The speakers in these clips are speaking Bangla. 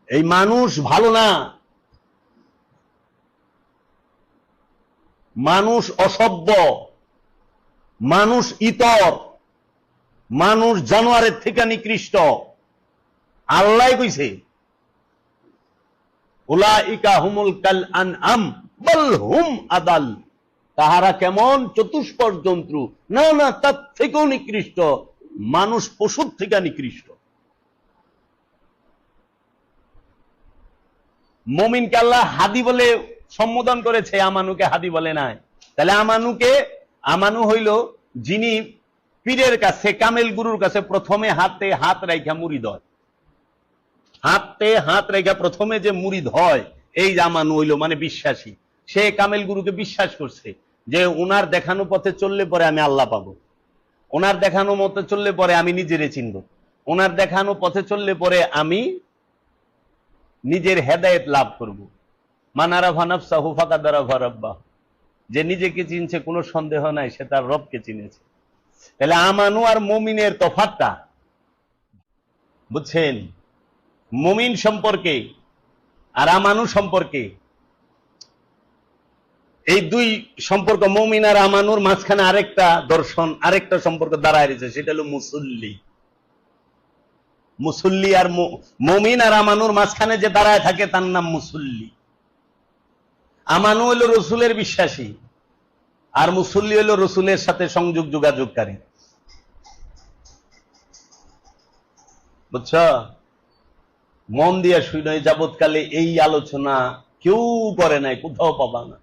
এই মানুষ ভালো না, মানুষ অসভ্য, মানুষ ইতর, মানুষ জানোয়ারের থেকে নিকৃষ্ট। আল্লাহ কইছে উলাইকা হুমুল কাল আনআম বাল হুম আদাল, তাহারা কেমন চতুষ্পদ জন্তু, না না তার থেকেও নিকৃষ্ট, মানুষ পশুর থেকে নিকৃষ্ট। মুমিনকে আল্লাহ হাদি বলে সম্বোধন করেছে, আমানুকে হাদি বলে নাই। তাহলে আমানু হইল যিনি পীরের কাছে, কামেল গুরুর কাছে প্রথমে হাতে হাত রাইখা মুরিদ হয়, হাতে হাত রেখা প্রথমে যে মুরিদ হয়, এই আমানু হইল মানে বিশ্বাসী। সে কামেল গুরুকে বিশ্বাস করছে যে ওনার দেখানো পথে চললে পরে আমি আল্লাহ পাবো, ওনার দেখানো মতে চললে পরে আমি নিজেরে চিনব, ওনার দেখানো পথে চললে পরে আমি নিজের হেদায়েত লাভ করব। মান আরাফা নাফসাহু ফাকাদ আরাফা রাব্বাহ, যে নিজেকে চিনছে কোনো সন্দেহ নাই সে তার রবকে চিনেছে। তাহলে আমানু আর মুমিনের তফাৎটা বুঝছেন? মুমিন সম্পর্কে আর আমানু সম্পর্কে, এই দুই সম্পর্ক, মুমিন আর আমানুর মাঝখানে আরেকটা দর্শন, আরেকটা সম্পর্ক দাঁড়ায় রয়েছে, সেটা হলো মুসল্লি। মুসল্লি আর মুমিন আর আমানুর মাঝখানে যে দাঁড়ায় থাকে তার নাম মুসল্লি। আমানু হলো রসুলের বিশ্বাসী, আর মুসল্লি হলো রসুলের সাথে সংযোগ যোগাযোগকারী। বুঝছ? মন দিয়া শুনে যাবৎকালে এই আলোচনা কেউ করে নাই, কোথাও পাবা না।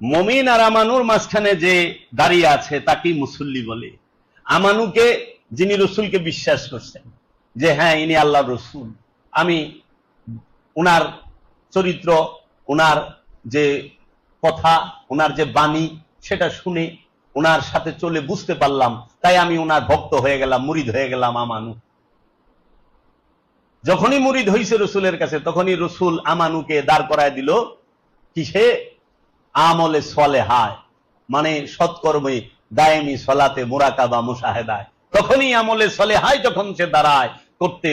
মুমিন আর আমানুর মাঝখানে যে দাঁড়িয়ে আছে তাকেই মুসল্লি বলে। আমানুকে যিনি রসুলকে বিশ্বাস করছেন যে হ্যাঁ ইনি আল্লাহর রসুল, আমি উনার চরিত্র, উনার যে কথা, উনার যে বাণী, সেটা শুনে উনার সাথে চলে বুঝতে পারলাম, তাই আমি উনার ভক্ত হয়ে গেলাম, মুরিদ হয়ে গেলাম। আমানু যখনই মুরিদ হইছে রসুলের কাছে, তখনই রসুল আমানুকে দাঁড় করায় দিল কিসে? আমলে সলেহায়, মানে সৎকর্মে, দায়েমি সলাতে, মুরাকাবা, মুশাহেদায়। তখনই আমলে সলেহায় যখন সে দাঁড়ায় করতে,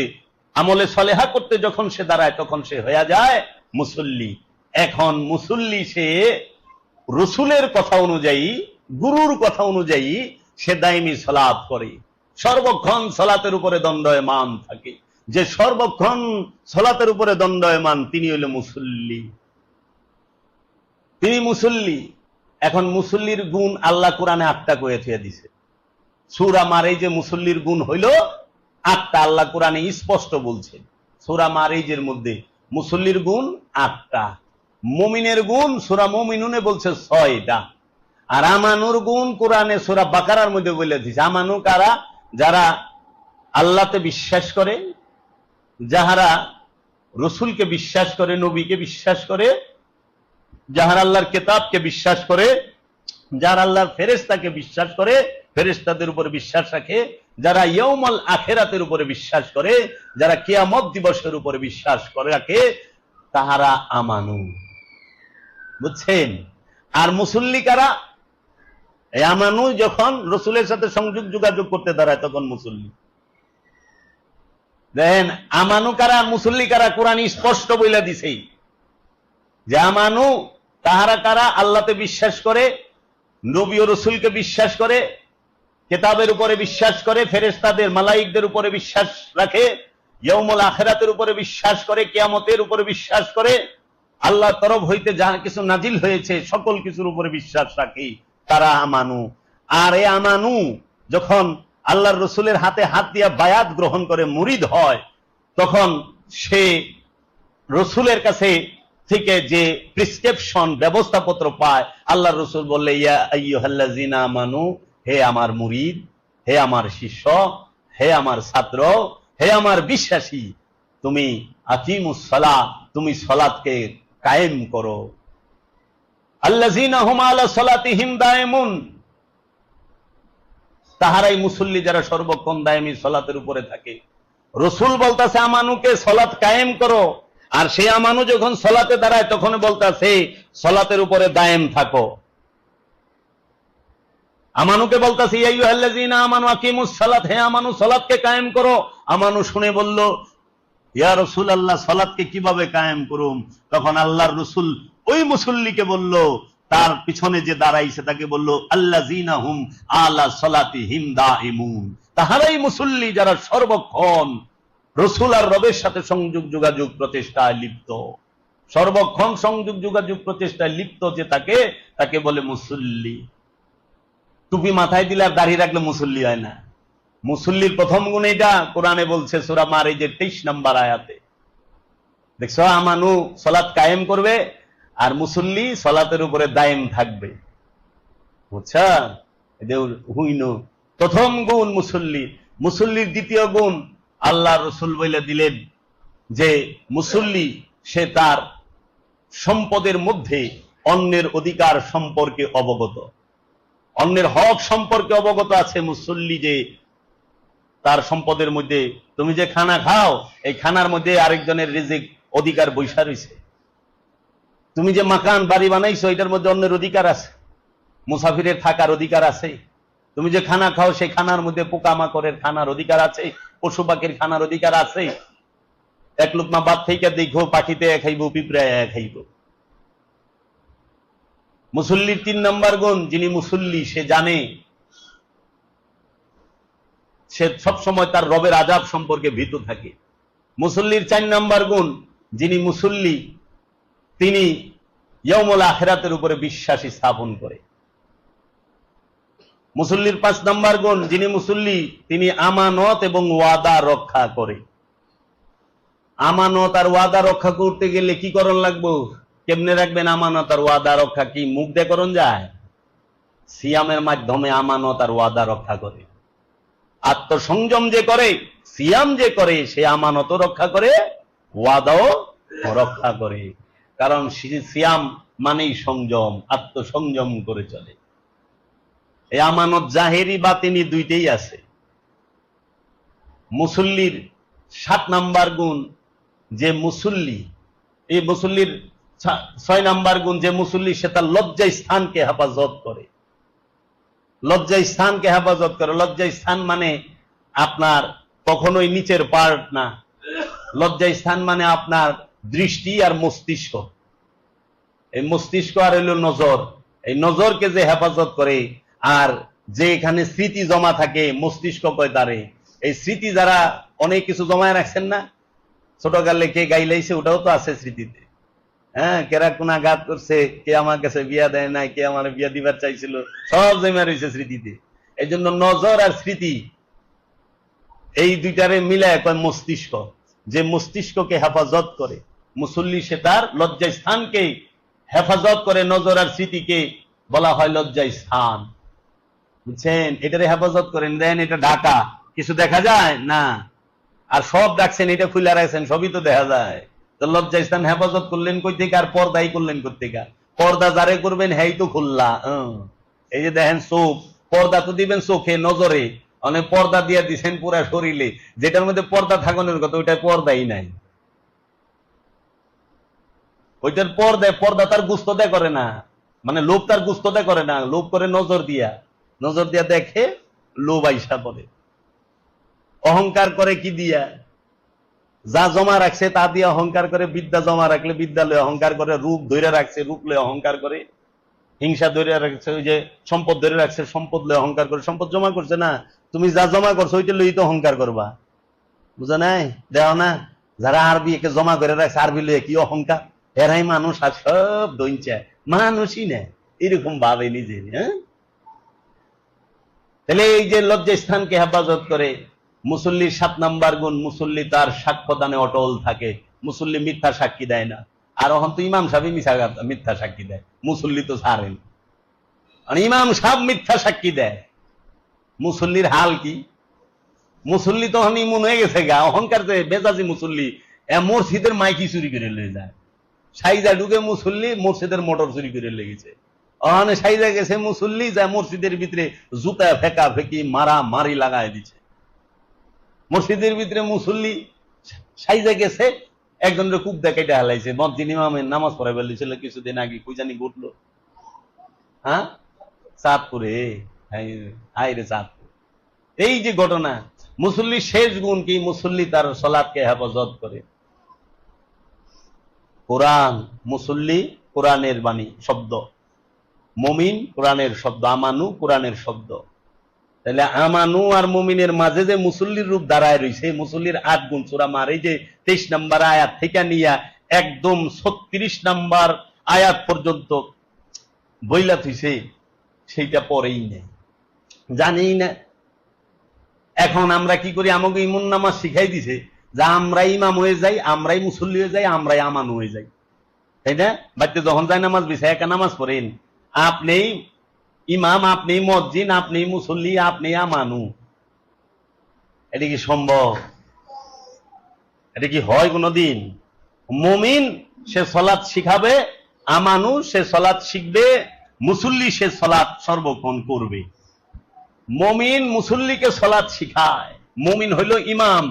আমলে সলেহা করতে যখন সে দাঁড়ায়, তখন সে হয়ে যায় মুসল্লি। এখন মুসল্লি সে রসুলের কথা অনুযায়ী, গুরুর কথা অনুযায়ী সে দায়েমি সলাত করে, সর্বক্ষণ সলাতের উপরে দণ্ডায়মান থাকে। যে সর্বক্ষণ সলাতের উপরে দণ্ডায়মান তিনি হইল মুসল্লি, তিনি মুসল্লি। এখন মুসল্লির গুণ আল্লাহ কোরআনে 8টা কয়ে থুয়ে দিছে। সূরা মারিজে মুসল্লির গুণ হইল 8টা, আল্লাহ কোরআনে স্পষ্ট বলছে। সূরা মারিজের মধ্যে মুসল্লির গুণ 8টা, মুমিনের গুণ সূরা মুমিনুনে বলছে 6টা, আর আমানুর গুণ কোরআনে সূরা বাকারার মধ্যে বলে দিছে। আমানু কারা? যারা আল্লাহতে বিশ্বাস করে, যাহারা রসুলকে বিশ্বাস করে, নবীকে বিশ্বাস করে, যাহারা আল্লাহর কিতাবকে বিশ্বাস করে, যারা আল্লাহর ফেরেশতাকে বিশ্বাস করে, ফেরেশতাদের উপরে বিশ্বাস রাখে, যারা ইয়াউমুল আখিরাতের উপরে বিশ্বাস করে, যারা কিয়ামত দিবসের উপরে বিশ্বাস করে রাখে, তাহারা আমানু। বুঝছেন? আর মুসল্লি কারা? এই আমানু যখন রসুলের সাথে সংযোগ যোগাযোগ করতে দাঁড়ায় তখন মুসল্লি। দেখেন আমানু কারা, মুসল্লি কারা, কোরআন স্পষ্ট বইলা দিছে যে আমানু তাহারা কারা? আল্লাহতে বিশ্বাস করে, নবী ও রসুলকে বিশ্বাস করে, কিতাবের উপরে বিশ্বাস করে, ফেরেশতাদের, মালাইকদের উপরে বিশ্বাস রাখে, ইয়াউমুল আখিরাতের উপরে বিশ্বাস করে, কিয়ামতের উপরে বিশ্বাস করে, আল্লাহর তরফ হইতে যা কিছু নাজিল হয়েছে সকল কিছুর উপরে বিশ্বাস রাখে, তারা আমানু। আর এই আমানু যখন আল্লাহর রসুলের হাতে হাত দিয়া বায়াত গ্রহণ করে মুরিদ হয়, তখন সে রসুলের কাছে থেকে যে প্রেসক্রিপশন, ব্যবস্থাপত্র পায়, আল্লাহর রসুল বললে ইয়া আইয়ুহাল্লাযিনা আমানু, হে আমার মুরিদ, হে আমার শিষ্য, হে আমার ছাত্র, হে আমার বিশ্বাসী, তুমি আকিমুস সালাহ, তুমি সালাতকে কায়েম করো। আল্লাযিনা হুম আলা সালাতিহিম দায়েমুন, তাহারাই মুসল্লি যারা সর্বক্ষণ দায়েমি সালাতের উপরে থাকে। রসুল বলতাছে আমানুকে সালাত কায়েম করো, আর সেই আমানু যখন সালাতে দাঁড়ায় তখন বলতাছে সালাতের উপরে দায়েম থাকো। আমানুকে বলতাছে ইয়া আইয়ুহাল্লাযিনা আমানু আকিমুস সালাত, হে আমানু সালাতকে কায়েম করো। আমানু শুনে বলল ইয়া রাসূলুল্লাহ সালাতকে কিভাবে কায়েম করুম? তখন আল্লাহর রাসূল ওই মুসল্লিকে বলল, তার পিছনে যে দাঁড়াইছে তাকে বলল, আল্লাযীনা হুম আলা সালাতিহিম দাইমুন, তাহারাই মুসল্লি যারা সর্বক্ষণ রাসূল আর রবের সাথে সংযোগ যোগাযোগ প্রচেষ্টায় লিপ্ত। সর্বক্ষণ সংযোগ যোগাযোগ প্রচেষ্টায় লিপ্ত যে তাকে বলে মুসল্লি। টুপি মাথায় দিলে আর দাড়ি রাখলে মুসল্লি হয় না। মুসল্লির প্রথম গুণ এটা কোরআনে বলছে সূরা মারিজের 23 নম্বর আয়াতে। দেখছো, আমানু সালাত কায়েম করবে আর মুসল্লি সালাতের উপরে দায়েম থাকবে। বুঝছা? হুইনো প্রথম গুণ মুসল্লি। মুসল্লির দ্বিতীয় গুণ আল্লাহ রাসূল বলে দিলেন যে মুসল্লি সে তার সম্পদের মধ্যে অন্যের অধিকার সম্পর্কে অবগত, অন্যের হক সম্পর্কে অবগত আছে। মুসল্লি যে তার সম্পদের মধ্যে, তুমি যে খানা খাও এই খানার মধ্যে আরেকজনের রিজিক অধিকার বৈশা রয়েছে। তুমি যে মাকান বাড়ি বানাইছো এটার মধ্যে অন্যের অধিকার আছে, মুসাফিরের থাকার অধিকার আছে। তুমি যে খানা খাও সেই খানার মধ্যে পোকামাকড়ের খানার অধিকার আছে, পশু পাখির খানার অধিকার আছে। এক লোকমা ভাত থেকে দেখো পাখিতে খাইব, পিঁপড়ায় খাইব। মুসল্লির 3 নম্বর গুণ, যিনি মুসল্লি সে জানে, সে সবসময় তার রবের আযাব সম্পর্কে ভীত থাকে। মুসল্লির 4 নম্বর গুণ, যিনি মুসল্লি তিনি ইয়াউমুল আখিরাতের উপরে বিশ্বাস স্থাপন করে। মুসল্লির 5 নম্বর গুণ, যিনি মুসল্লি তিনি আমানত এবং ওয়াদা রক্ষা করে। আমানত আর ওয়াদা রক্ষা করতে গেলে কি করণ লাগবো? কেমনে রাখবেন আমানত আর ওয়াদা রক্ষা? কি মুখ দিয়ে করণ যায়? সিয়ামের মাধ্যমে আমানত আর ওয়াদা রক্ষা করে। আত্মসংযম যে করে, সিয়াম যে করে, সে আমানতও রক্ষা করে, ওয়াদাও রক্ষা করে। কারণ সিয়াম মানেই সংযম, আত্মসংযম করে চলে। এই আমানত জাহেরি বাতিনি দুইটাই আছে। মুসল্লির 7 নম্বর গুণ, যে মুসল্লি, এই মুসল্লির 6 নম্বর গুণ, যে মুসল্লি সে তার লজ্জা স্থানকে হেফাজত করে। লজ্জা স্থানকে হেফাজত করে। লজ্জা স্থান মানে আপনার কখনোই নিচের পার্ট না। লজ্জা স্থান মানে আপনার দৃষ্টি আর মস্তিষ্ক। এই মস্তিষ্ক আর হইল নজর, এই নজরকে যে হেফাজত করে। আর যে এখানে স্মৃতি জমা থাকে, মস্তিষ্ক কয় তারে। এই স্মৃতি যারা অনেক কিছু জমায় রাখছেন না, ছোটকালে কে গাইলাইছে ওটাও তো আছে স্মৃতিতে। হ্যাঁ, কেরা কোন আঘাত করছে, কে আমার কাছে বিয়া দেয় নাই, কে আমার বিয়া দিবার চাইছিল, সব জমা রয়েছে স্মৃতিতে। এই জন্য নজর আর স্মৃতি এই দুইটারে মিলায় কয় মস্তিষ্ক। যে মস্তিষ্ককে হেফাজত করে মুসল্লি, সে তার লজ্জা স্থানকে হেফাজত করে। নজর আর স্মৃতিকে বলা হয় লজ্জা স্থান। বুঝছেন? এটারে হেফাজত করেন, দেন এটা ঢাকা, কিছু দেখা যায় না। আর সব ডাকছেন, এটা খুলে রাখছেন, সবই তো দেখা যায়। তো লজ্জা স্থান হেফাজত করলেন কই থেকে, আর পর্দাই করলেন কই থেকে? পর্দা যারে করবেন হেই তো খুললা। এই যে দেখেন চোখ, পর্দা তো দিবেন চোখে, নজরে, অনেক পর্দা দিয়ে দিচ্ছেন পুরা শরীরে। যেটার মধ্যে পর্দা থাকানোর কথা ওইটা পর্দাই নাই। ওইটার পর্দা তার গুস্তদা করে না, মানে লোভ তার গুস্তদা করে না, লোভ করে নজর দিয়া। নজর দিয়া দেখে, লোভ আইসা পড়ে। অহংকার করে কি দিয়া? যা জমা রাখছে তা দিয়ে অহংকার করে। বিদ্যা জমা রাখলে বিদ্যা লয়ে অহংকার করে। রূপ ধরে রাখছে, রূপ লয়ে অহংকার করে। হিংসা ধরে রাখছে, ওই যে সম্পদ ধরে রাখছে, সম্পদ লয়ে অহংকার করে। সম্পদ জমা করছে না, তুমি যা জমা করছো ওইটা লই তো অহংকার করবা। বুঝা নাই? দেও না, যারা আরবি একে জমা করে রাখছে, আরবি লয়ে কি অহংকার। এরাই মানুষ, আর সব দইঞ্চা মানুষই না, এরকম ভাবে নিজে। হ্যাঁ, তাহলে এই যে লজ্জা স্থানকে হেফাজত করে। মুসল্লির 7 নম্বর গুণ, মুসল্লি তার সাক্ষ্যদানে অটল থাকে। মুসল্লি মিথ্যা সাক্ষী দেয় না। আর এখন তো ইমাম সাহেব মিথ্যা সাক্ষী দেয়, মুসল্লি তো ছাড়েন। ইমাম সাহেব মিথ্যা সাক্ষী দেয়, মুসল্লির হাল কি? মুসল্লি তো ইমন হয়ে গেছে গা, অহংকার বেজাজি মুসল্লি। মসজিদের মাইকি চুরি করে লয়ে যায়, সাইজা ঢুকে মুসল্লি মসজিদের মোটর চুরি করে লেগেছে। ওখানে সাইজা গেছে মুসল্লি, যা মসজিদের ভিতরে জুতা ফেকা ফেকি মারা মারি লাগাই দিচ্ছে। মসজিদের ভিতরে মুসল্লি সাইজা গেছে, একজনের কূপ দেখাইতে হালাইছে। মসজিদ ইমামের নামাজ পড়াই বলেছিল কিছুদিন আগে, কই জানি ঘটলো। হ্যাঁ, চাঁদপুরে। হাই রে চাঁদপুর। এই যে ঘটনা, মুসল্লির শেষ গুণ কি? মুসল্লি তার সালাতকে হেফাজত করে। কোরআন, মুসল্লি কোরআনের বাণী শব্দ, মুমিন কোরআনের শব্দ, আমানু কোরআনের শব্দ। তাহলে আমানু আর মুমিনের মাঝে যে মুসল্লির রূপ দাঁড়ায় রয়েছে, মুসল্লির 8 গুণ সূরা মার এই যে 23 নম্বর আয়াত থেকে নিয়ে একদম 36 নম্বর আয়াত পর্যন্ত বইলা থইছে, সেইটা পরেই নেই, জানি না। এখন আমরা কি করি? আমাকে ইমাম নামাজ শিখাই দিছে যে আমরাই ইমাম হয়ে যাই, আমরাই মুসল্লি হয়ে যাই, আমরাই আমানু হয়ে যাই, তাই না? বাড়িতে যখন যায় নামাজ বিছায় একা নামাজ পড়েন, আপনি ইমাম, আপনি মসজিদ, আপনি মুসল্লি, আপনি আমানু। এটা কি সম্ভব? এটা কি হয় কোনদিন? মুমিন সে সালাত শিখাবে, আমানু সে সালাত শিখবে, মুসল্লি সে সালাত সর্বক্ষণ করবে। মুমিন মুসল্লিকে সালাত শিখায়, মুমিন হইল ইমাম,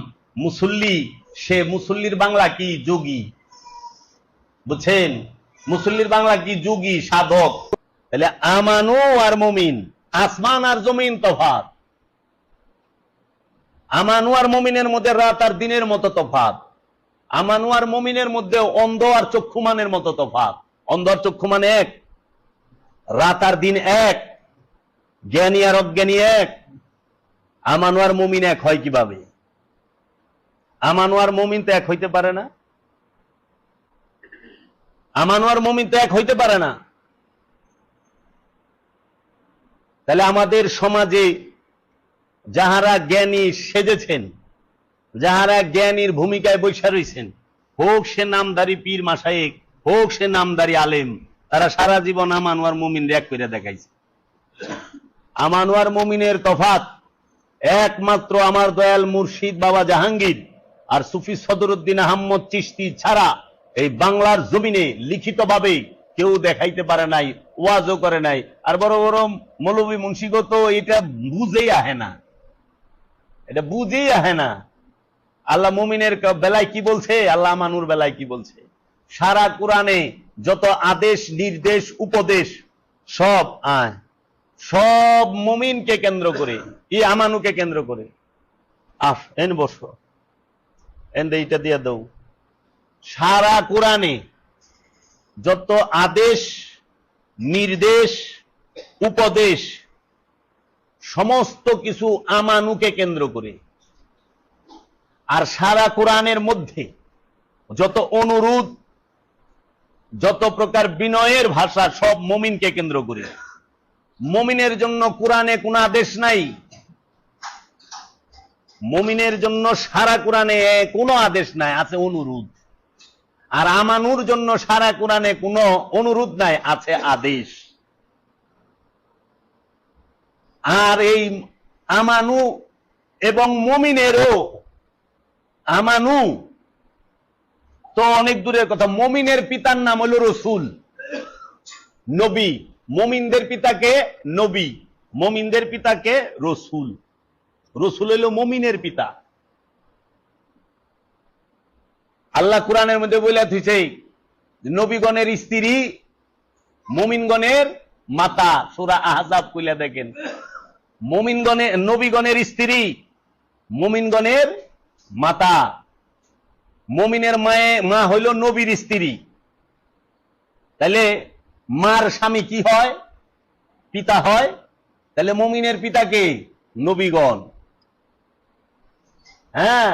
মুসল্লি সে, মুসল্লির বাংলা কি? যোগী, বুঝছেন? মুসল্লির বাংলা কি? যোগী, সাধক। তাহলে আমানু আর মুমিন, আসমান আর জমিন তফাৎ। আমানু আর মুমিনের মধ্যে রাত আর দিনের মতো তফাৎ। আমানু আর মুমিনের মধ্যে অন্ধ আর চক্ষুমানের মতো তফাৎ। অন্ধ আর চক্ষুমান এক, রাত আর দিন এক, জ্ঞানী আর অজ্ঞানী এক। আমানু আর মুমিন এক হয় কিভাবে? আমানু আর মুমিন তো এক হইতে পারে না। আমানু আর মুমিন তো এক হইতে পারে না। তাহলে আমাদের সমাজে যাহারা জ্ঞানী সেজেছেন, যাহারা জ্ঞানীর ভূমিকায় বৈশা রয়েছেন, হোক সে নামদারি পীর মাশায়েখ, হোক সে নামদারি আলেম, তারা সারা জীবন আমানু আর মুমিন এক করে দেখাইছে। আমানু আর মুমিনের তফাৎ একমাত্র আমার দয়াল মুর্শিদ বাবা জাহাঙ্গীর আর সুফি সদরুদ্দিন আহমদ চিশতি ছাড়া এই বাংলার জমিনে লিখিতভাবে কেউ দেখাইতে পারে নাই, ওয়াজও করে নাই। আর বড় বড় মৌলবী মুন্সিগত এটা বুঝেই আহে না, এটা বুঝেই আহে না। আল্লাহ মুমিনের বেলায় কি বলছে, আল্লাহ আমানুর বেলায় কি বলছে? সারা কোরআনে যত আদেশ, নির্দেশ, উপদেশ সব মুমিনকে কেন্দ্র করে, ই আমানুকে কেন্দ্র করে। এন বসো, এন এইটা দিয়া দাও। সারা কোরআনে যত আদেশ, নির্দেশ, উপদেশ সমস্ত কিছু আমানুকে কেন্দ্র করে। আর সারা কোরআনের মধ্যে যত অনুরোধ, যত প্রকার বিনয়ের ভাষা সব মুমিনকে কেন্দ্র করে। মুমিনের জন্য কোরআনে কোন আদেশ নাই, মুমিনের জন্য সারা কোরআনে কোনো আদেশ নাই, আছে অনুরোধ। আর আমানুর জন্য সারা কোরআনে কোনো অনুরোধ নাই, আছে আদেশ। আর এই আমানু এবং মুমিনেরও, আমানু তো অনেক দূরের কথা, মুমিনের পিতার নাম হলো রসুল, নবী। মুমিনদের পিতাকে নবী, মুমিনদের পিতাকে রসুল। রসুল হইল মুমিনের পিতা। আল্লাহ কোরআনের মধ্যে বলে দিয়েছে নবীগণের স্ত্রী মুমিনগণের মাতা। সূরা আহজাব কইলা দেখেন, মুমিনগণের, নবীগণের স্ত্রী মুমিনগণের মাতা। মুমিনের মা হইল নবীর স্ত্রী। তাহলে মার স্বামী কি হয়? পিতা হয়। তাহলে মুমিনের পিতাকে নবীগণ। হ্যাঁ,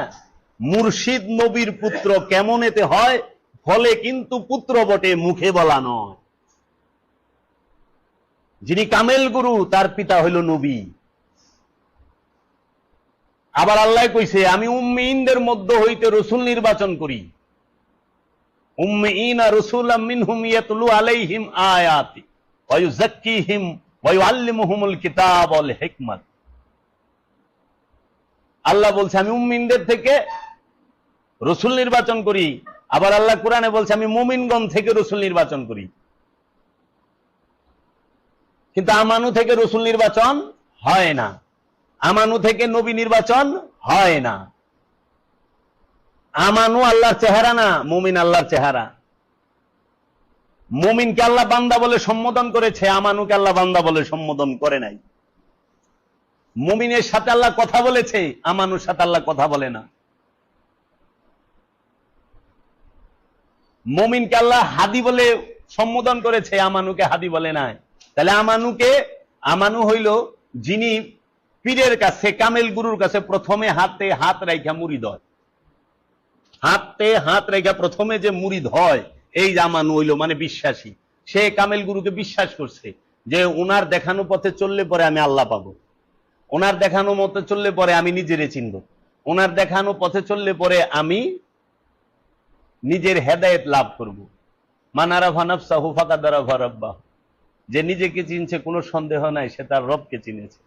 মুর্শিদ নবীর পুত্র কেমন এতে হয়? ফলে কিন্তু পুত্র বটে, মুখে বলা নয়। যিনি কামেল গুরু তার পিতা হইল নবী। আবার আল্লাহ কইছে আমি উম্মিনদের মধ্য হইতে রসুল নির্বাচন করি। উম্মিনা রাসূলাম মিনহুম ইয়াতলু আলাইহিম আয়াতি ওয়া ইউযাক্কিহিম ওয়া ইউআল্লিমুহুমুল কিতাব ওয়াল হিকমাত। আল্লাহ বলছে আমি উম্মিনদের থেকে রসুল নির্বাচন করি। আবার আল্লাহ কোরআনে বলছে আমি মুমিনগণ থেকে রসুল নির্বাচন করি। কিন্তু আমানু থেকে রসুল নির্বাচন হয় না, আমানু থেকে নবী নির্বাচন হয় না। আমানু আল্লাহর চেহারা না, মুমিন আল্লাহর চেহারা। মুমিনকে আল্লাহ বান্দা বলে সম্বোধন করেছে, আমানুকে আল্লাহ বান্দা বলে সম্বোধন করে নাই। মুমিনের সাথে আল্লাহ কথা বলেছে, আমানুর সাথে আল্লাহ কথা বলে না। মুমিনকে আল্লাহ হাদি বলে সম্বোধন করেছে, আমানুকে হাদি বলে নাই। তাহলে আমানু হইল যিনি পীরের কাছে, কামেল গুরুর কাছে প্রথমে হাতে হাত রাইখা মুরিদ হয়, হাতে হাত রাইখা প্রথমে যে মুরিদ হয়, এই আমানু হইল মানে বিশ্বাসী। সে কামেল গুরুকে বিশ্বাস করছে যে ওনার দেখানো পথে চললে পরে আমি আল্লাহ পাবো, ওনার দেখানো মতে চললে পরে আমি নিজেরে চিনব, ওনার দেখানো পথে চললে পরে আমি নিজের হেদায়েত লাভ করব। মান আরাফা নাফসাহু ফাকাদ আরাফা রাব্বাহু, যে নিজেকে চিনছে কোনো সন্দেহ নাই সে তার রবকে চিনেছে।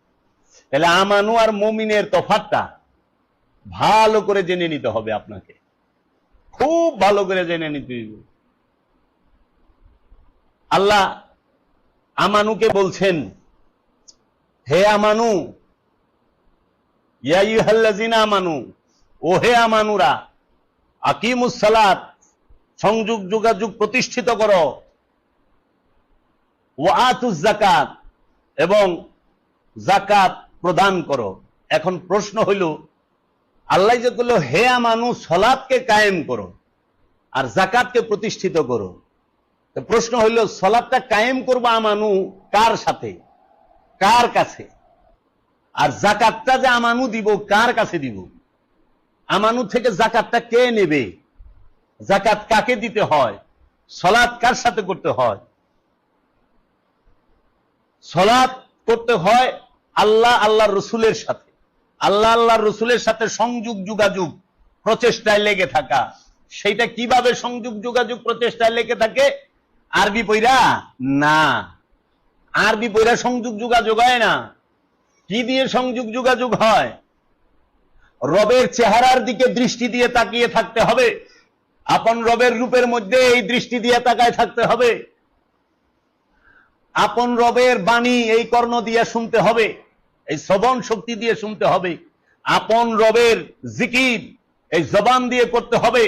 তাহলে আমানু আর মুমিনের তফাৎটা ভালো করে জেনে নিতে হবে, আপনাকে খুব ভালো করে জেনে নিতে হবে। আল্লাহ আমানুকে বলছেন, হে আমানু, ইয়া আইয়ুহাল্লাযিনা আমানু, ও হে আমানুরা, আকিমুস সালাত, সংযোগ যোগাযোগ প্রতিষ্ঠিত করো, ওয়া আতুজ যাকাত, এবং যাকাত প্রদান করো। এখন প্রশ্ন হইল, আল্লাহ যে বলল হে আমানু সালাতকে কায়েম করো আর যাকাতকে প্রতিষ্ঠিত করো, তো প্রশ্ন হইল সালাতটা কায়েম করবো আমানু কার সাথে, কার কাছে? আর যাকাতটা যে আমানু দিব কার কাছে দিব? আমানু থেকে যাকাতটা কে নেবে? যাকাত কাকে দিতে হয়? সালাত কার সাথে করতে হয়? সালাত করতে হয় আল্লাহ আল্লাহর রসুলের সাথে, আল্লাহ আল্লাহর রসুলের সাথে সংযোগ যোগাযোগ প্রচেষ্টায় লেগে থাকা। সেইটা কিভাবে সংযোগ যোগাযোগ প্রচেষ্টায় লেগে থাকে? আরবি পইরা না, আরবি পইরা সংযোগ যোগাযোগ হয় না। কি দিয়ে সংযোগ যোগাযোগ হয়? রবের চেহারার দিকে দৃষ্টি দিয়ে তাকিয়ে থাকতে হবে, আপন রবের রূপের মধ্যে এই দৃষ্টি দিয়ে তাকায় থাকতে হবে, আপন রবের বাণী এই কর্ণ দিয়ে শুনতে হবে, এই শ্রবণ শক্তি দিয়ে শুনতে হবে, আপন রবের জিকির এই জবান দিয়ে করতে হবে,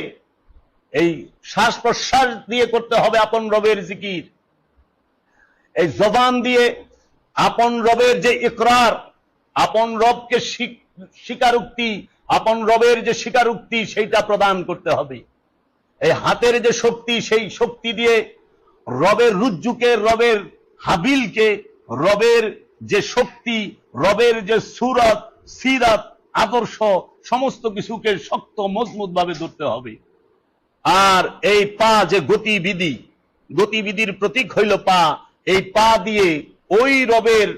এই শ্বাস প্রশ্বাস দিয়ে করতে হবে আপন রবের জিকির, এই জবান দিয়ে আপন রবের যে ইকরার, আপন রবকে স্বীকারোক্তি, আপন রবের যে স্বীকারোক্তি সেইটা প্রদান করতে হবে। এই হাতের যে শক্তি, সেই শক্তি দিয়ে রবের রুজ্জুকে, রবের হাবিলকে, রবের যে শক্তি, রবের যে সুরত সিরাত আদর্শ সমস্ত কিছুকে শক্ত মজবুত ভাবে ধরতে হবে। আর এই পা যে গতিবিধি, গতিবিধির প্রতীক হইল পা, এই পা দিয়ে ওই রবের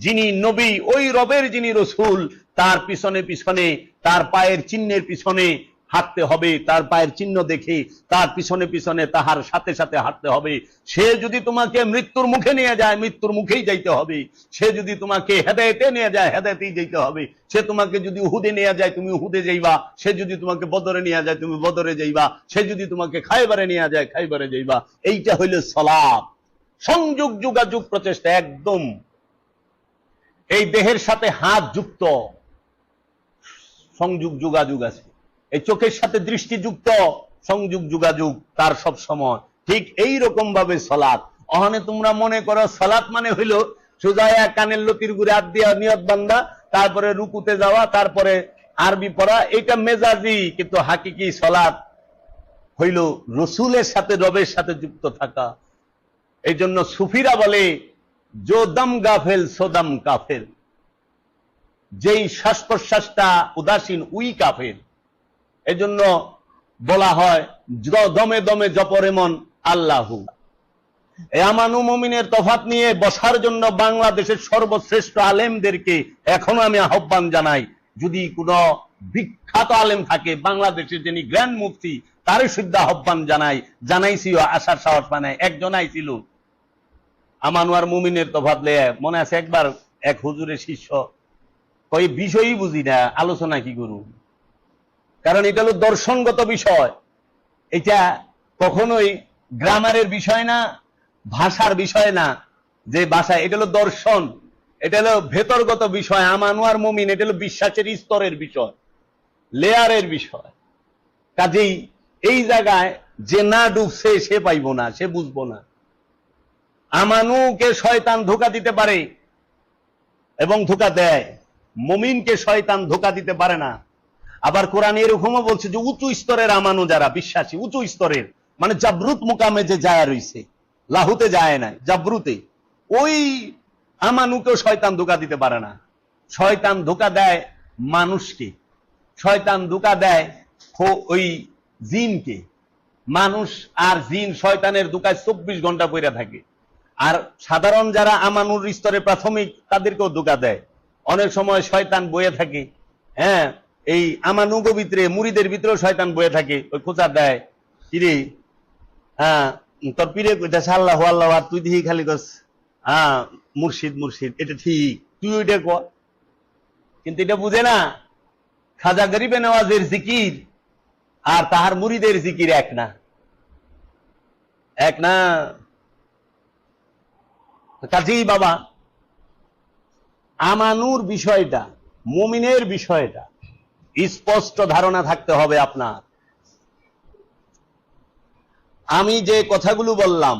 যিনি নবী, ওই রবের যিনি রসুল, তার পিছনে পিছনে, তার পায়ের চিহ্নের পিছনে হাঁটতে হবে, তার পায়ের চিহ্ন দেখে তার পিছনে পিছনে তাহার সাথে সাথে হাঁটতে হবে। সে যদি তোমাকে মৃত্যুর মুখে নিয়ে যায়, মৃত্যুর মুখেই যাইতে হবে। সে যদি তোমাকে হেদায়েতে নিয়ে যায়, হেদায়েতেই যাইতে হবে। সে তোমাকে যদি উহুদে নিয়ে যায়, তুমি উহুদে যাইবা। সে যদি তোমাকে বদরে নিয়ে যায়, তুমি বদরে যাইবা। সে যদি তোমাকে খায়বারে নিয়ে যায়, খায়বারে যাইবা। এইটা হইল সালাত, সংযোগ যোগাযোগ প্রচেষ্টা। একদম এই দেহের সাথে হাত যুক্ত সংযোগ যোগাযোগ আছে, এই চোখের সাথে দৃষ্টিযুক্ত সংযোগ যোগাযোগ তার সব সময়। ঠিক এই রকম ভাবে সালাত। অহনে তোমরা মনে করো সালাত মানে হইল সোজায়া কানের লতির গুড়ে হাত দিয়া নিয়ত বান্দা, তারপরে রুকুতে যাওয়া, তারপরে আরবি পড়া। এটা মেজাজি, কিন্তু হাকিকি সালাত হইল রসুলের সাথে, রবের সাথে যুক্ত থাকা। এই জন্য সুফিরা বলে জো দম গাফেল সোদম কাফের, যেই শ্বাস প্রশ্বাসটা উদাসীন উই কাফের। এই জন্য বলা হয় দমে দমে জপরে মন আল্লাহু। এই আমানু মুমিনের তফাৎ নিয়ে বসার জন্য বাংলাদেশের সর্বশ্রেষ্ঠ আলেমদেরকে এখনো আমি আহ্বান জানাই, যদি কোনো বিখ্যাত আলেম থাকে বাংলাদেশের যিনি গ্র্যান্ড মুফতি, তারই শুদ্ধ আহ্বান জানাইছি, আসার সাহস বানায়। একজন আইছিল আমানু আর মুমিনের তফাৎ লে, মনে আছে একবার এক হুজুরের শিষ্য কই বিষয়ই বুঝি না, আলোচনা কি করু? কারণ এটা হলো দর্শনগত বিষয়, এটা কখনোই গ্রামারের বিষয় না, ভাষার বিষয় না, যে ভাষা, এটা হলো দর্শন, এটা হলো ভেতরগত বিষয়। আমানু আর মুমিন এটা হলো বিশ্বাসের স্তরের বিষয়, লেয়ারের বিষয়। কাজেই এই জায়গায় যে না ডুবছে সে পাইব না, সে বুঝবো না। আমানুকে শয়তান ধোঁকা দিতে পারে এবং ধোঁকা দেয়, মুমিনকে শয়তান ধোঁকা দিতে পারে না। আবার কোরআন এরকমও বলছে যে উঁচু স্তরের আমানু যারা বিশ্বাসী, উঁচু স্তরের মানে জাবরুত মুকামে যে যায় রইছে, লাহুতে যায় না, জাবরুতে, ওই আমানুকেও শয়তান ধোঁকা দিতে পারে না। শয়তান ধোঁকা দেয় মানুষকে, শয়তান ধোঁকা দেয় ওই জিনকে। মানুষ আর জিন শয়তানের ধোঁকায় 24 ঘন্টা পড়ে থাকে। আর সাধারণ যারা আমানুর স্তরে প্রাথমিক, তাদেরকেও ধোঁকা দেয়। অনেক সময় শয়তান বয়ে থাকে, হ্যাঁ, এই আমানুগো ভিতরে, মুরিদের ভিতরেও শয়তান বয়ে থাকে, ওই খোঁচা দেয়, কিরে হ্যাঁ তোর পীরে কইতাছে আল্লাহ আল্লাহ, আর তুই দেখি খালি কস হ্যাঁ মুর্শিদ মুর্শিদ, এটা ঠিক, তুই ওইটা কর। কিন্তু এটা বুঝে না খাজা গরিবে নওয়াজের জিকির আর তাহার মুরিদের জিকির এক না, এক না। কাজেই বাবা, আমানুর বিষয়টা, মুমিনের বিষয়টা স্পষ্ট ধারণা থাকতে হবে আপনার। আমি যে কথাগুলো বললাম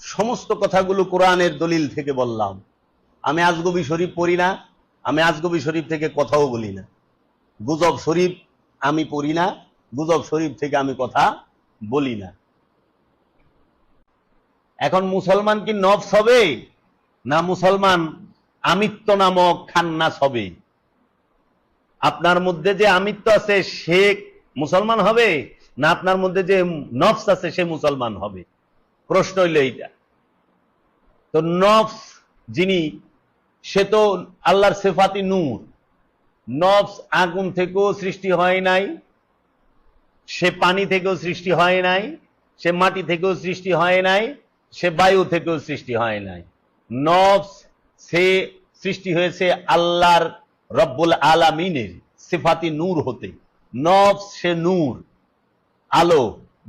সমস্ত কথাগুলো কোরআনের দলিল থেকে বললাম। আমি আজগবি শরীফ পড়ি না, আমি আজগবি শরীফ থেকে কথাও বলি না। গুজব শরীফ আমি পড়ি না, গুজব শরীফ থেকে আমি কথা বলি না। এখন মুসলমান কি নফস হবে, না মুসলমান আমিত্ব নামক খান্নাস হবে? আপনার মধ্যে যে আমিত্ব আছে সে মুসলমান হবে, না আপনার মধ্যে যে নফস আছে সে মুসলমান হবে? প্রশ্ন হইল এইটা। তো নফস যিনি, সে তো আল্লাহর সিফাতি নূর। নফস আগুন থেকেও সৃষ্টি হয় নাই, সে পানি থেকেও সৃষ্টি হয় নাই, সে মাটি থেকেও সৃষ্টি হয় নাই, সে বায়ু থেকেও সৃষ্টি হয় নাই। নফস সে সৃষ্টি হয়েছে আল্লাহর রব্বুল আলামিনের সিফাতি নূর হতে। নফস সে নূর, আলো,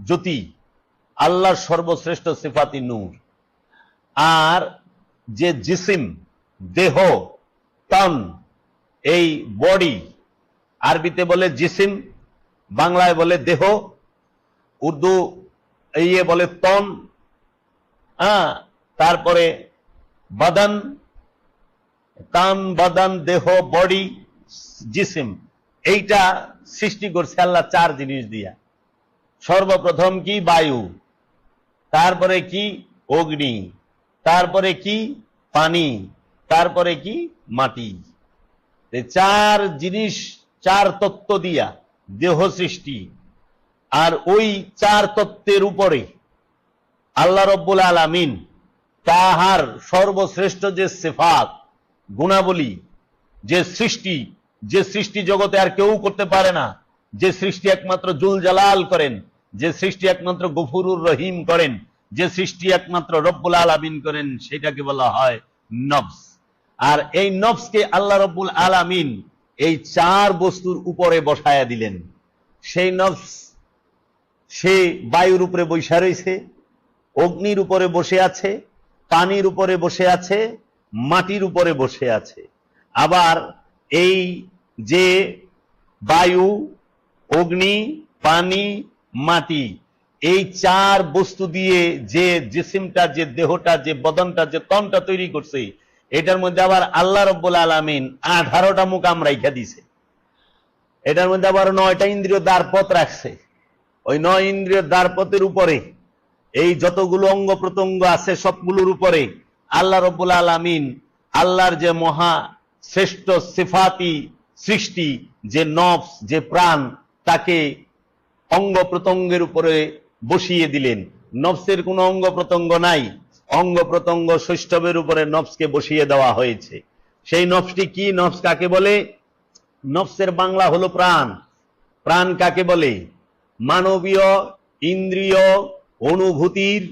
জ্যোতি, আল্লাহর সর্বশ্রেষ্ঠ সিফাতি নূর। আর যে জিসিম, দেহ, তন, এই বডি, আরবিতে বলে জিসিম, বাংলায় বলে দেহ, উর্দু ইয়ে বলে তন, তারপরে বাদান, তান, বাদান, দেহ, বডি, জিসিম, এইটা সৃষ্টি করছে আল্লাহ চার জিনিস দিয়া। সর্বপ্রথম কি? বায়ু, তারপরে কি? অগ্নি, তারপরে কি? পানি, তারপরে কি? মাটি। চার জিনিস, চার তত্ত্ব দিয়া দেহ সৃষ্টি। আর ওই চার তত্ত্বের উপরে আল্লাহ রব্বুল আলামিন তাহার সর্বশ্রেষ্ঠ যে সিফাত, গুণাবলী, যে সৃষ্টি জগতে আর কেউ করতে পারে না, যে সৃষ্টি একমাত্র জুল জালাল করেন, যে সৃষ্টি একমাত্র গফুরুর রহিম করেন, যে সৃষ্টি একমাত্র রব্বুল আলামিন করেন, সেটাকে বলা হয় নফস। আর এই নফসকে আল্লাহ রব্বুল আলামিন এই চার বস্তুর উপরে বসায়া দিলেন। সেই নফস সে বায়ুর উপরে বসে রয়েছে, অগ্নির উপরে বসে আছে, পানির উপরে বসে আছে, মাটির উপরে বসে আছে। আবার এই যে বায়ু, অগ্নি, পানি, মাটি, এই চার বস্তু দিয়ে যে জিসিমটা, যে দেহটা, যে বদনটা, যে তনটা তৈরি করছে, এটার মধ্যে আবার আল্লাহ রব্বুল আলামিন 18টা মুকাম রাইখা দিছে। এটার মধ্যে আবার 9টা ইন্দ্রিয় দ্বারপথ রাখছে। ওই 9 ইন্দ্রিয় দ্বারপথের উপরে এই যতগুলো অঙ্গ প্রত্যঙ্গ আছে সবগুলোর উপরে আল্লাহ রব্বুল আলামিন আল্লাহর যে মহা শ্রেষ্ঠ সিফাতি সৃষ্টি, যে নফস, যে প্রাণ, তাকে অঙ্গ প্রত্যঙ্গের উপরে বসিয়ে দিলেন। নফসের কোনো অঙ্গ প্রত্যঙ্গ নাই, অঙ্গ প্রত্যঙ্গ সৌষ্ঠবের উপরে নফসকে বসিয়ে দেওয়া হয়েছে। সেই নফসটি কি? নফস কাকে বলে? নফসের বাংলা হলো প্রাণ। প্রাণ কাকে বলে? মানবীয় ইন্দ্রিয় অনুভূতির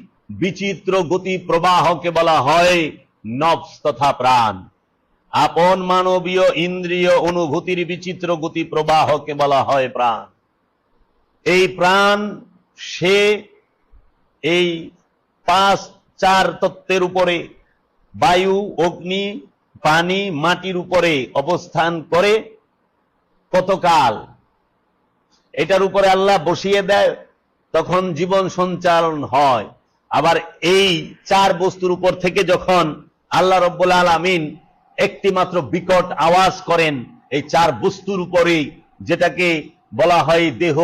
বিচিত্র গতি প্রবাহকে বলা হয় নফস তথা প্রাণ। আপন মানবীয় ইন্দ্রিয় অনুভূতির বিচিত্র গতি প্রবাহকে বলা হয় প্রাণ। এই প্রাণ সে এই 5-4 তত্ত্বের উপরে, বায়ু, অগ্নি, পানি, মাটির উপরে অবস্থান করে কতকাল? এটার উপরে আল্লাহ বসিয়ে দেয়, তখন জীবন সঞ্চালন হয়। আবার এই চার বস্তুর উপর থেকে যখন আল্লাহ রব্বুল আলামিন একটি মাত্র বিকট আওয়াজ করেন এই চার বস্তুর উপরে, যেটাকে বলা হয় দেহ।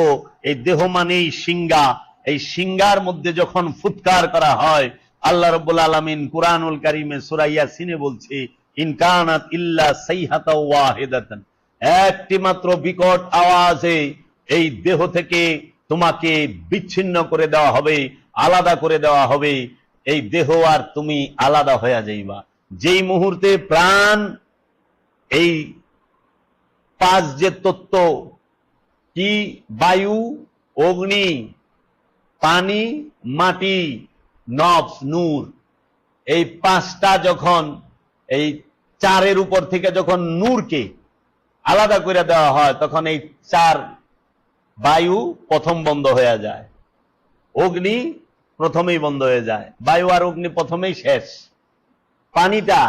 এই দেহ মানেই সিংহা। এই সিংহার মধ্যে যখন ফুৎকার করা হয়, আল্লাহ রাব্বুল আলামিন কুরআনুল কারীমে সূরা ইয়াসিনে বলছে, ইন কানাত ইল্লা সাইহাতা ওয়াহিদাতান, একটি মাত্র বিকট আওয়াজে এই দেহ থেকে তোমাকে বিচ্ছিন্ন করে দেওয়া হবে, আলাদা করে দেওয়া হবে। এই দেহ আর তুমি আলাদা হয়ে যাইবা। যেই মুহূর্তে প্রাণ, এই পাঁচ যে তত্ত্ব কি, বায়ু, অগ্নি, পানি, মাটি, নফস, নূর, এই পাঁচটা যখন এই চারের উপর থেকে যখন নূরকে আলাদা করে দেওয়া হয়, তখন এই চার, বায়ু প্রথম বন্ধ হয়ে যায়, অগ্নি প্রথমেই বন্ধ হয়ে যায়, বায়ু আর অগ্নি প্রথমেই শেষ। পানিটা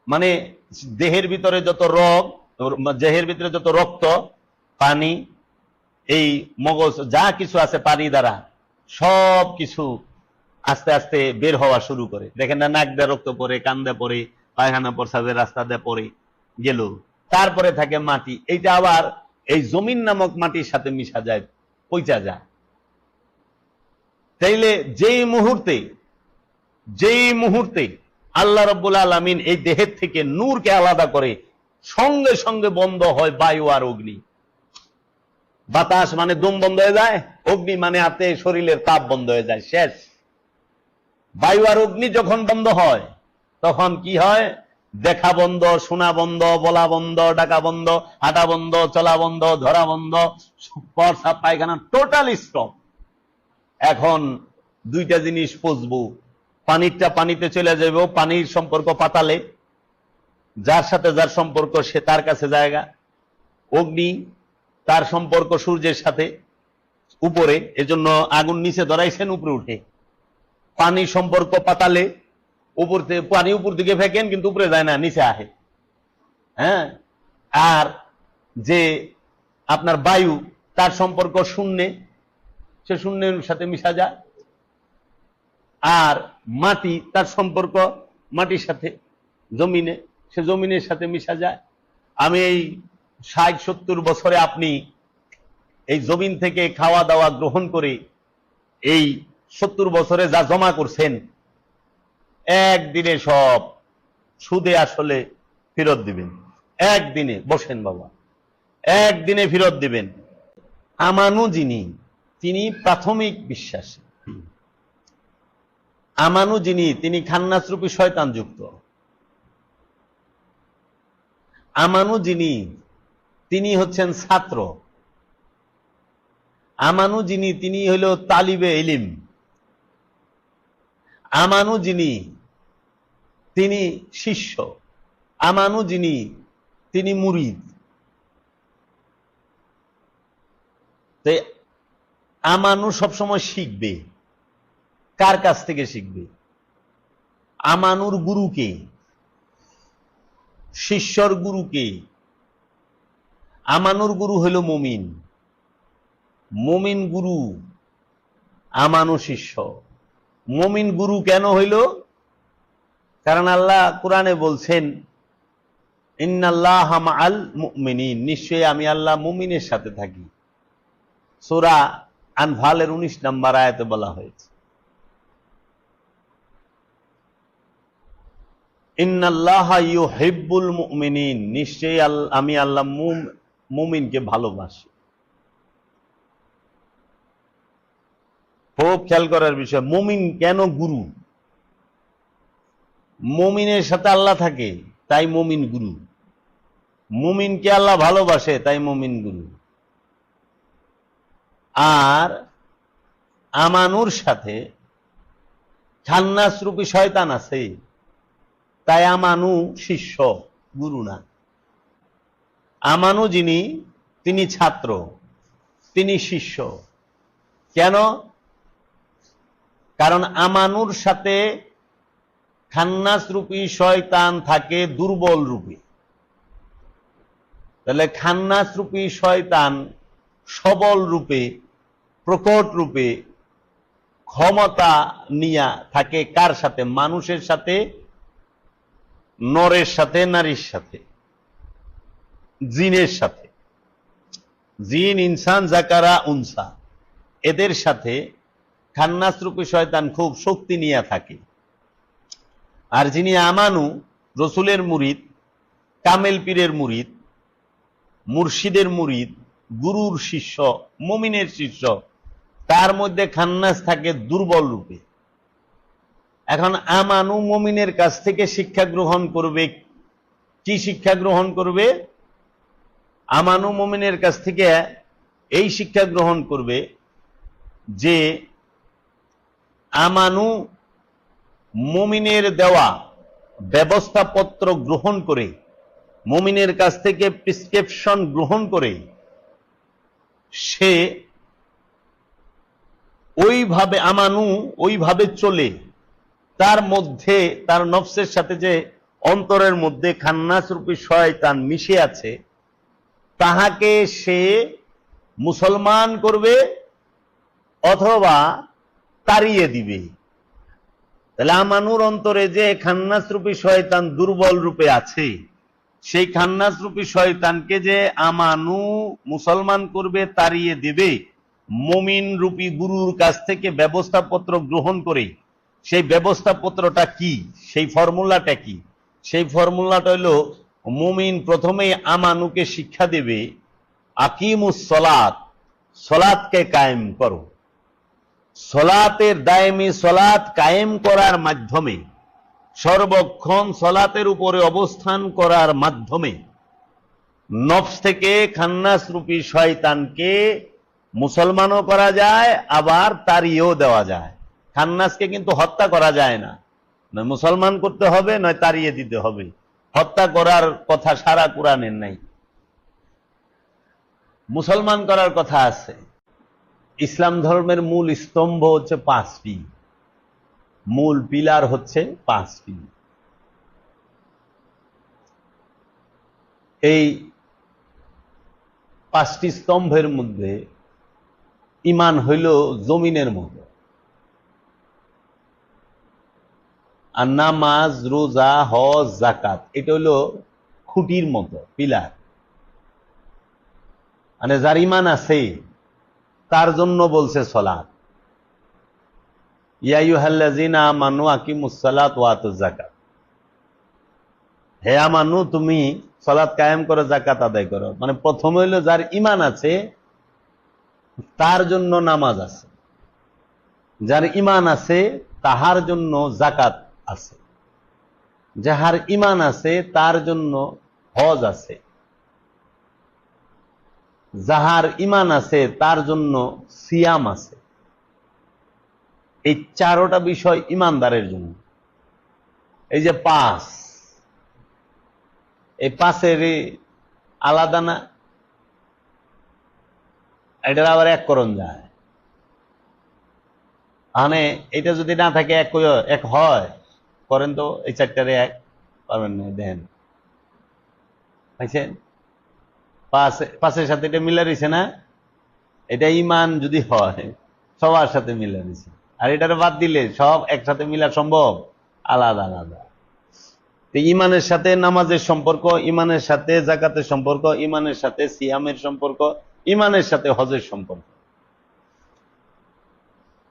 মানে দেহের ভিতরে যত দেহের ভিতরে যত রক্ত, পানি, এই মগজ, যা কিছু আছে পানি দ্বারা সব কিছু আস্তে আস্তে বের হওয়া শুরু করে। দেখেন না, নাক দিয়ে রক্ত পড়ে, কান দিয়ে পড়ে, পায়খানা প্রস্রাবের রাস্তা দিয়ে পড়ে গেল। তারপরে থাকে মাটি, এইটা আবার এই জমিন নামক মাটির সাথে মিশা যায়, পচা যায়। তাইলে যেই মুহূর্তে আল্লাহ রাব্বুল আলামিন এই দেহের থেকে নূরকে আলাদা করে, সঙ্গে সঙ্গে বন্ধ হয় বায়ু আর অগ্নি। বাতাস মানে দম বন্ধ হয়ে যায়, অগ্নি মানে হাতে শরীরের তাপ বন্ধ হয়ে যায়, শেষ। বায়ু আর অগ্নি যখন বন্ধ হয়, তখন কি হয়? দেখা বন্ধ, শোনা বন্ধ, বলা বন্ধ, ডাকা বন্ধ, হাঁটা বন্ধ, চলা বন্ধ, ধরা বন্ধ, প্রস্রাব পায়খানা টোটাল স্টপ। এখন দুইটা জিনিস পচবো, পানিরটা পানিতে চলে যাবে, পানির সম্পর্ক পাতালে, যার সাথে যার সম্পর্ক সে তার কাছে জায়গা। অগ্নি, তার সম্পর্ক সূর্যের সাথে উপরে, এজন্য আগুন নিচে ধরাইছেন, উপরে উঠে। পানি সম্পর্ক পাতালে, উপর থেকে পানি উপর দিকে ফেকেন কিন্তু উপরে যায় না, নিচে আহে। হ্যাঁ, আর যে আপনার বায়ু, তার সম্পর্ক শূন্যে, সে শূন্যের সাথে মিশা যায়। আর মাটি, তার সম্পর্ক মাটির সাথে, জমিনে, সে জমিনের সাথে মিশা যায়। আমি এই ৬০-৭০ বছরে আপনি এই জমিন থেকে খাওয়া দাওয়া গ্রহণ করে এই ৭০ বছরে যা জমা করছেন, একদিনে সব সুদে আসলে ফেরত দিবেন। একদিনে, বসেন বাবা, একদিনে ফেরত দিবেন। আমানু যিনি, তিনি প্রাথমিক বিশ্বাসী। আমানু যিনি, তিনি খান্নাসরূপী শয়তান যুক্ত। আমানু যিনি, তিনি হচ্ছেন ছাত্র। আমানু যিনি, তিনি হইল তালিবে ইলিম। আমানু যিনি, তিনি শিষ্য। আমানু যিনি, তিনি মুরিদ। তাই আমানু সবসময় শিখবে। কার কাছ থেকে শিখবে? আমানুর গুরুকে, শিষ্যর গুরুকে। আমানুর গুরু হইল মুমিন, মুমিন গুরু, আমানু শিষ্য। মুমিন গুরু কেন হইল? কারণ আল্লাহ কোরআনে বলছেন, ইন্নাল্লাহা মাআল মুমিনিন, নিশ্চয়ই আমি আল্লাহ মুমিনের সাথে থাকি। সূরা আনফালের 19 নম্বর আয়াতে বলা হয়েছে, ইন্নাল্লাহা ইউহিব্বুল মুমিনিন, নিশ্চয়ই আমি আল্লাহ মুমিনকে ভালোবাসি। খুব খেয়াল করার বিষয়, মুমিন কেন গুরু? মুমিনের সাথে আল্লাহ থাকে, তাই মুমিন গুরু। মুমিনকে আল্লাহ ভালোবাসে, তাই মুমিন গুরু। আর আমানুর সাথে খান্নাস রূপী শয়তান আছে, তাই আমানু শিষ্য, গুরু না। আমানু যিনি, তিনি ছাত্র, তিনি শিষ্য। কেন? কারণ আমানুর সাথে খান্নাস রূপী শয়তান থাকে দুর্বল রূপে। তাহলে খান্নাস রূপী শয়তান সবল রূপে, প্রকট রূপে ক্ষমতা নিয়ে থাকে কার সাথে? মানুষের সাথে। নরের সাথে, নারীর সাথে, জিনের সাথে, জিন, ইনসান, জাকারা, উনসা, এদের সাথে খান্নাস রূপী শয়তান খুব শক্তি নিয়ে থাকে। আর যিনি আমানু, রসুলের মুরিদ, কামেল পীরের মুরিদ, মুর্শিদের মুরিদ, গুরুর শিষ্য, মুমিনের শিষ্য, তার মধ্যে খান্নাস থাকে দুর্বল রূপে। এখন আমানু মুমিনের কাছ থেকে শিক্ষা গ্রহণ করবে। কি শিক্ষা গ্রহণ করবে? আমানু মুমিনের কাছ থেকে এই শিক্ষা গ্রহণ করবে যে আমানু মুমিনের দেওয়া ব্যবস্থাপত্র গ্রহণ করে, মুমিনের কাছ থেকে প্রেসক্রিপশন গ্রহণ করে সে ওইভাবে আমানু ওইভাবে চলে। তার মধ্যে, তার নফসের সাথে যে অন্তরের মধ্যে খান্নাস রূপী শয়তান মিশে আছে, তাহাকে সে মুসলমান করবে অথবা তাড়িয়ে দিবে। তাহলে আমানুর অন্তরে যে খান্নাস রূপী শয়তান দুর্বল রূপে আছে, সেই খান্নাস রূপী শয়তানকে যে আমানু মুসলমান করবে, তাড়িয়ে দেবে মুমিন রূপী গুরুর কাছ থেকে ব্যবস্থাপত্র গ্রহণ করে। সেই ব্যবস্থাপত্রটা কি? সেই ফর্মুলাটা কি? সেই ফর্মুলাটা হলো, মুমিন প্রথমেই আমানুকে শিক্ষা দেবে আকিমুস সলাত, সলাতকে কায়েম করো। সলাতের দায়েমি সলাত কায়েম করার মাধ্যমে, সর্বক্ষণ সলাতের উপরে অবস্থান করার মাধ্যমে নফস থেকে খান্নাস রূপী শয়তানকে মুসলমানও করা যায়, আবার তাড়িয়েও দেওয়া যায়। খান্নাসকে কিন্তু হত্যা করা যায় না, নয় মুসলমান করতে হবে, নয় তাড়িয়ে দিতে হবে। হত্যা করার কথা সারা কোরআনের নাই, মুসলমান করার কথা আছে। ইসলাম ধর্মের মূল স্তম্ভ হচ্ছে পাঁচটি, মূল পিলার হচ্ছে পাঁচটি। এই পাঁচটি স্তম্ভের মধ্যে ঈমান হইল জমিনের মতো, আর নামাজ, রোজা, হজ, যাকাত এটা হইল খুঁটির মতো, পিলার। মানে যার ঈমান আছে তার জন্য বলছে সালাত, ইয়া আইয়ুহাল্লাযীনা আমানু আকিমুস সালাত ওয়া আতুজ যাকাত। হে আমানু, তুমি সালাত কায়েম করো, যাকাত আদায় করো। মানে প্রথমে হইল যার ঈমান আছে তার জন্য নামাজ আছে, যার ঈমান আছে তাহার জন্য যাকাত আছে, যাহার ঈমান আছে তার জন্য হজ আছে, যাহার ঈমান আছে তার জন্য সিয়াম আছে। এই চারোটা বিষয় ঈমানদারের জন্য। এই যে পাঁচ, এই পাঁচের আলাদা না, এটার আবার এক করণ যায়। মানে এটা যদি না থাকে এক হয়, করেন তো এই চারটারে এক পারবেন না, দেখেন বুঝছেন? পাঁচের সাথে এটা মিলে রয়েছে না, এটা ঈমান যদি হয় সবার সাথে মিলে রয়েছে। আর এটার বাদ দিলে সব একসাথে মিলা সম্ভব? আলাদা আলাদা। ঈমানের সাথে নামাজের সম্পর্ক, ঈমানের সাথে যাকাতের সম্পর্ক, ঈমানের সাথে সিয়ামের সম্পর্ক, ঈমানের সাথে হজের সম্পর্ক।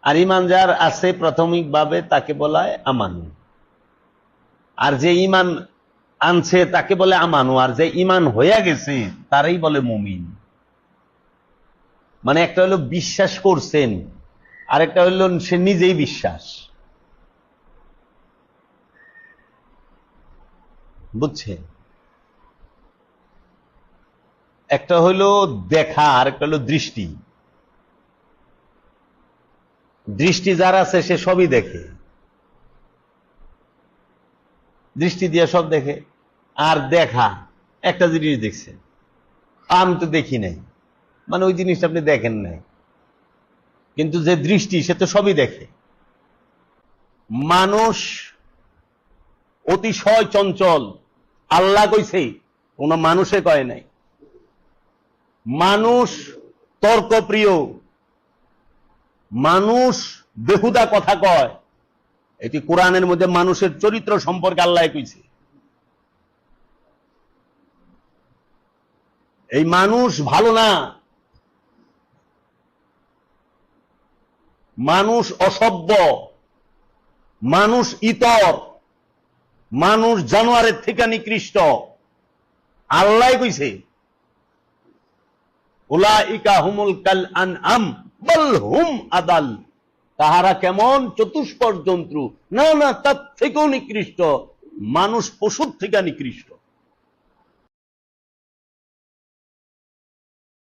আর ঈমান যার আছে প্রাথমিকভাবে তাকে বলা হয় আমানু। আর যে ঈমান আনছে তাকে বলে আমানু, আর যে ঈমান হইয়া গেছে তারই বলে মুমিন। মানে একটা হলো বিশ্বাস করছেন, আর একটা হলো সে নিজেই বিশ্বাস। বুঝছেন? একটা হইল দেখা, আর একটা হলো দৃষ্টি। দৃষ্টি যার আছে সে সবই দেখে, দৃষ্টি দিয়ে সব দেখে। আর দেখা, একটা জিনিস দেখছেন, আমি তো দেখি নাই, মানে ওই জিনিসটা আপনি দেখেন নাই, কিন্তু যে দৃষ্টি সে তো সবই দেখে। মানুষ অতিশয় চঞ্চল, আল্লাহ কইছে, কোন মানুষে কয় নাই। মানুষ তর্কপ্রিয়, মানুষ বেহুদা কথা কয়। এটি কোরআনের মধ্যে মানুষের চরিত্র সম্পর্কে আল্লাহ কইছে। এই মানুষ ভালো না, মানুষ অসভ্য, মানুষ ইতর, মানুষ জানোয়ারের থেকে নিকৃষ্ট। আল্লাহ কইছে উলাইকা হুমুল কাল আনআম বাল হুম আদাল, তাহারা কেমন চতুষ্পদ জন্তু, না না তার থেকেও নিকৃষ্ট, মানুষ পশুর থেকে নিকৃষ্ট।